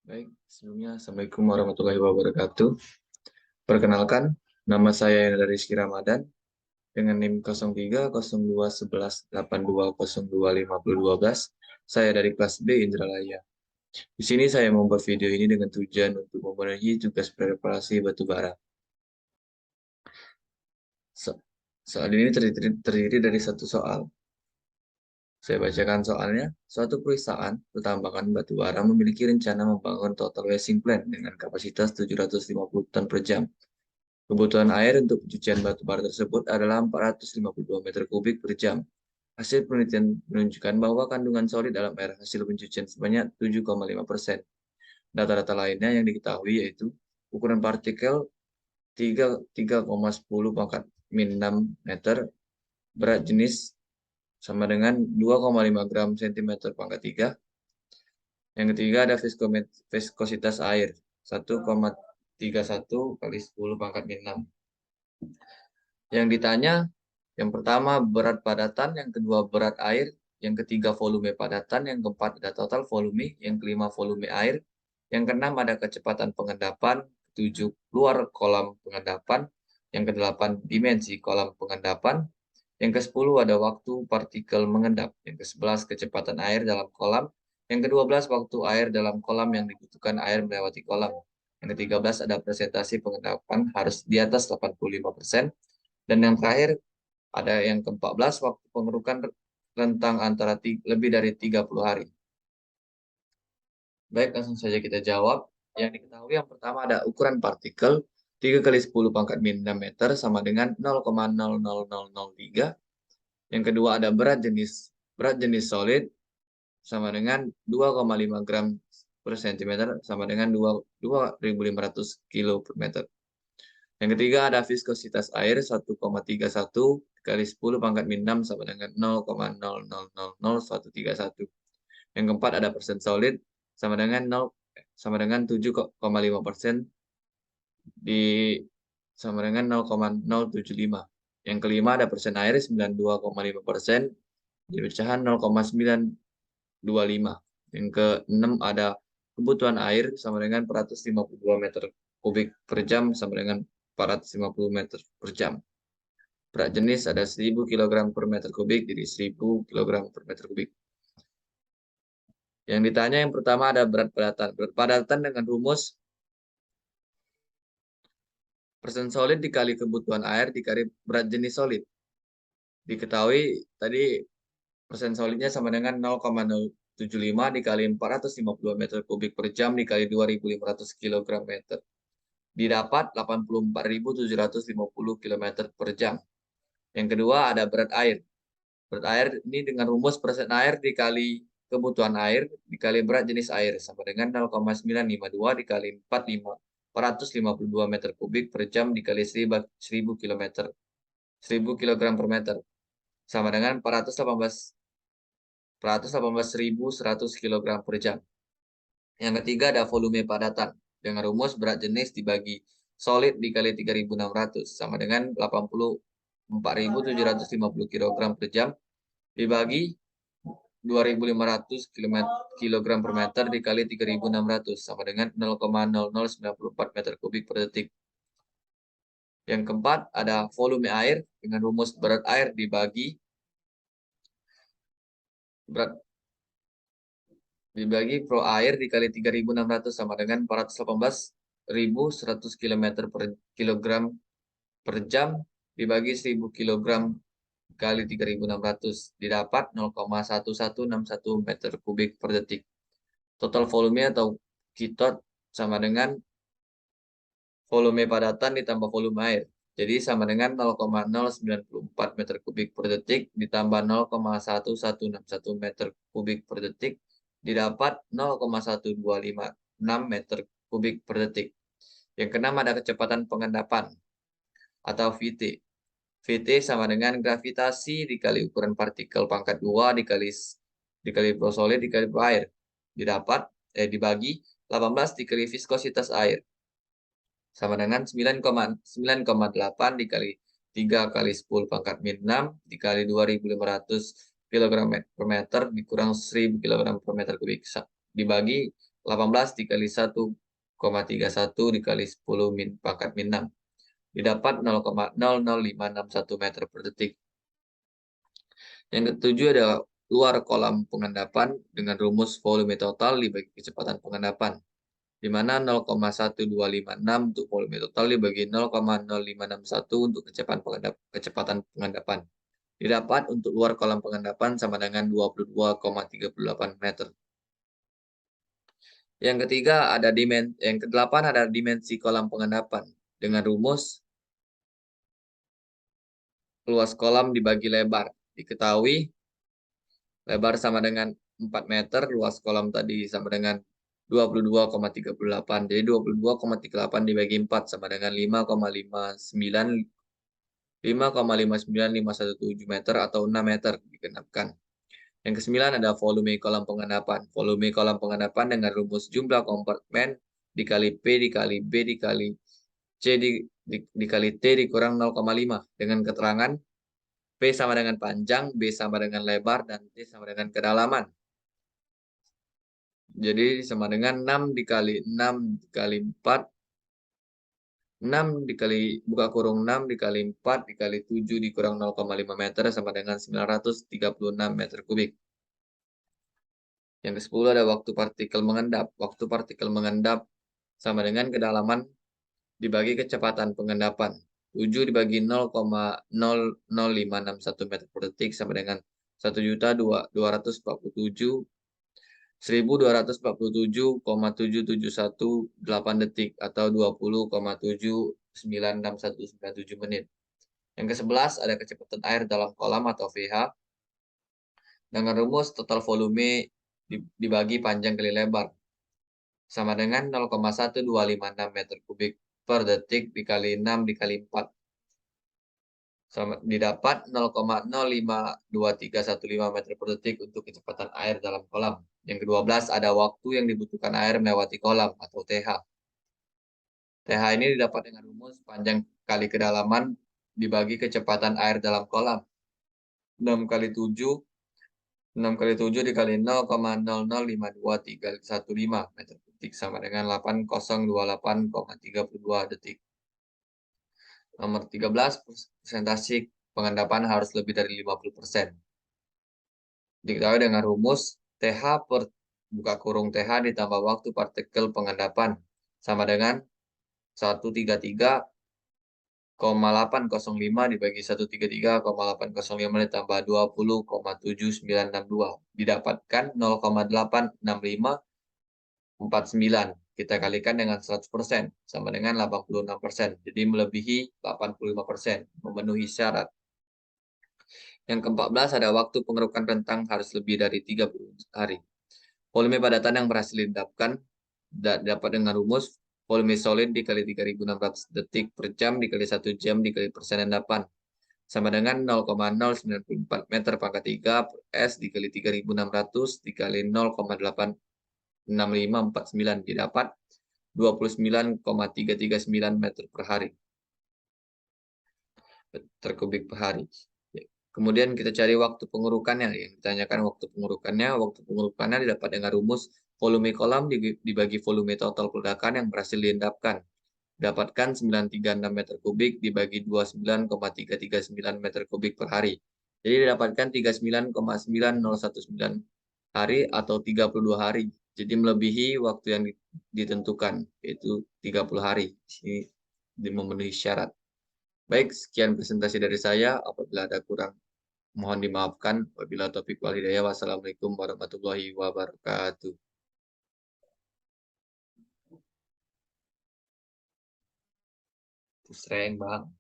Baik, sebelumnya Assalamualaikum warahmatullahi wabarakatuh. Perkenalkan, nama saya dari Rizky Ramadan dengan NIM 03021182025012. Saya dari kelas B Indralaya. Di sini saya membuat video ini dengan tujuan untuk memenuhi tugas preparasi batubara. Soal ini terdiri dari satu soal. Saya bacakan soalnya. Suatu perusahaan pertambangan batubara memiliki rencana membangun total wasting plant dengan kapasitas 750 ton per jam. Kebutuhan air untuk pencucian batu bara tersebut adalah 452 meter kubik per jam. Hasil penelitian menunjukkan bahwa kandungan solid dalam air hasil pencucian sebanyak 7,5%. Data-data lainnya yang diketahui yaitu ukuran partikel 3,10 pangkat min 6 meter, berat jenis sama dengan 2,5 gram cm pangkat 3. Yang ketiga ada viskositas air 1,31 kali 10 pangkat min 6. Yang ditanya, yang pertama berat padatan, yang kedua berat air, yang ketiga volume padatan, yang keempat ada total volume, yang kelima volume air, yang keenam ada kecepatan pengendapan, ketujuh keluar kolam pengendapan, yang kedelapan dimensi kolam pengendapan, yang ke-10 ada waktu partikel mengendap, yang ke-11 kecepatan air dalam kolam, yang ke-12 waktu air dalam kolam yang dibutuhkan air melewati kolam, yang ke-13 ada presentasi pengendapan harus di atas 85%, dan yang terakhir ada yang ke-14 waktu pengerukan rentang antara lebih dari 30 hari. Baik, langsung saja kita jawab. Yang diketahui yang pertama ada ukuran partikel 3 kali 10 pangkat min 6 meter sama dengan 0,00003. Yang kedua ada berat jenis solid sama dengan 2,5 gram per cm sama dengan 2.500 kilo per meter. Yang ketiga ada viskositas air 1,31 kali 10 pangkat min 6 sama dengan 0,0000131. Yang keempat ada persen solid sama dengan 7,5% di sama dengan 0,075. Yang kelima ada persen air 92,5% di pecahan 0,925. Yang keenam ada kebutuhan air sama dengan 452 meter kubik per jam sama dengan 450 meter per jam. Berat jenis ada 1000 kg per meter kubik, jadi 1000 kg per meter kubik. Yang ditanya yang pertama ada berat padatan. Berat padatan dengan rumus persen solid dikali kebutuhan air dikali berat jenis solid. Diketahui tadi persen solidnya sama dengan 0,075 dikali 450 meter kubik per jam dikali 2.500 kg meter. Didapat 84.750 km per jam. Yang kedua ada berat air. Berat air ini dengan rumus persen air dikali kebutuhan air dikali berat jenis air sama dengan 0,952 dikali 452 meter kubik per jam dikali 1000 km 1000 kg per meter sama dengan 418.100 kg per jam. Yang ketiga ada volume padatan dengan rumus berat jenis dibagi solid dikali 3.600 sama dengan 84.750 kg per jam dibagi 2.500 kg per meter dikali 3.600 sama dengan 0,0094 meter kubik per detik. Yang keempat ada volume air dengan rumus berat air dibagi pro air dikali 3.600 sama dengan 418.100 km per kilogram per jam dibagi 1000 kg kali 3.600 didapat 0,1161 meter kubik per detik. Total volume atau kitot sama dengan volume padatan ditambah volume air. Jadi sama dengan 0,094 meter kubik per detik ditambah 0,1161 meter kubik per detik didapat 0,1256 meter kubik per detik. Yang keenam ada kecepatan pengendapan atau VT. VT sama dengan gravitasi dikali ukuran partikel pangkat 2 dikali pro solid dikali pro air. Dibagi 18 dikali viskositas air. Sama dengan 9,8 dikali 3 kali 10 pangkat min 6 dikali 2.500 kg per meter dikurang 1000 kg per meter kubik dibagi 18 dikali 1,31 dikali 10 pangkat min 6. Didapat 0,00561 meter per detik. Yang ketujuh ada luar kolam pengendapan dengan rumus volume total dibagi kecepatan pengendapan, di mana 0,1256 untuk volume total dibagi 0,0561 untuk kecepatan pengendapan. Didapat untuk luar kolam pengendapan sama dengan 22,38 meter. Yang kedelapan ada dimensi kolam pengendapan dengan rumus luas kolam dibagi lebar. Diketahui lebar sama dengan 4 meter, luas kolam tadi sama dengan 22,38. Jadi 22,38 dibagi 4 sama dengan 5,59517 meter atau 6 meter digenapkan. Yang kesembilan ada volume kolam pengendapan. Volume kolam pengendapan dengan rumus jumlah kompartemen dikali P dikali B dikali C dikali T dikurang 0,5 dengan keterangan P sama dengan panjang, B sama dengan lebar, dan T sama dengan kedalaman. Jadi sama dengan 6 dikali 6 dikali 4, 6 dikali buka kurung 6 dikali 4 dikali 7 dikurang 0,5 meter sama dengan 936 meter kubik. Yang ke-10 ada waktu partikel mengendap. Waktu partikel mengendap sama dengan kedalaman dibagi kecepatan pengendapan. 7 dibagi 0,00561 meter per detik sama dengan 1.247,771,8 detik atau 20,7969197 menit. Yang ke-11 ada kecepatan air dalam kolam atau VH dengan rumus total volume dibagi panjang kali lebar sama dengan 0,1256 meter kubik per detik dikali 6 dikali 4. Didapat 0,052315 meter per detik untuk kecepatan air dalam kolam. Yang ke-12 ada waktu yang dibutuhkan air melewati kolam atau TH. TH ini didapat dengan rumus panjang kali kedalaman dibagi kecepatan air dalam kolam. 6 kali 7 dikali 0,0052315 meter per detik sama dengan 8028,32 detik. Nomor 13, presentasi pengendapan harus lebih dari 50%. Diketahui dengan rumus TH per buka kurung TH ditambah waktu partikel pengendapan sama dengan 133,805 dibagi 133,805 ditambah 20,7962. Didapatkan 0,86549. Kita kalikan dengan 100% sama dengan 86%. Jadi melebihi 85%, memenuhi syarat. Yang ke-14 ada waktu pengerukan rentang harus lebih dari 30 hari. Volume padatan yang berhasil diendapkan dapat dengan rumus volume solid dikali 3.600 detik per jam dikali 1 jam dikali persen endapan sama dengan 0,094 meter pangkat 3 per S dikali 3.600 dikali 0,86549 didapat 29,339 meter per hari terkubik per hari. Kemudian kita cari waktu pengurukannya. Yang ditanyakan waktu pengurukannya didapat dengan rumus volume kolam dibagi volume total peledakan yang berhasil diendapkan. Dapatkan 936 meter kubik dibagi 29,339 meter kubik per hari. Jadi didapatkan 39,9019 hari atau 32 hari. Jadi melebihi waktu yang ditentukan, yaitu 30 hari. Ini memenuhi syarat. Baik, sekian presentasi dari saya. Apabila ada kurang, mohon dimaafkan. Wabillahi taufiq wal hidayah. Wassalamualaikum warahmatullahi wabarakatuh. Sering, Bang.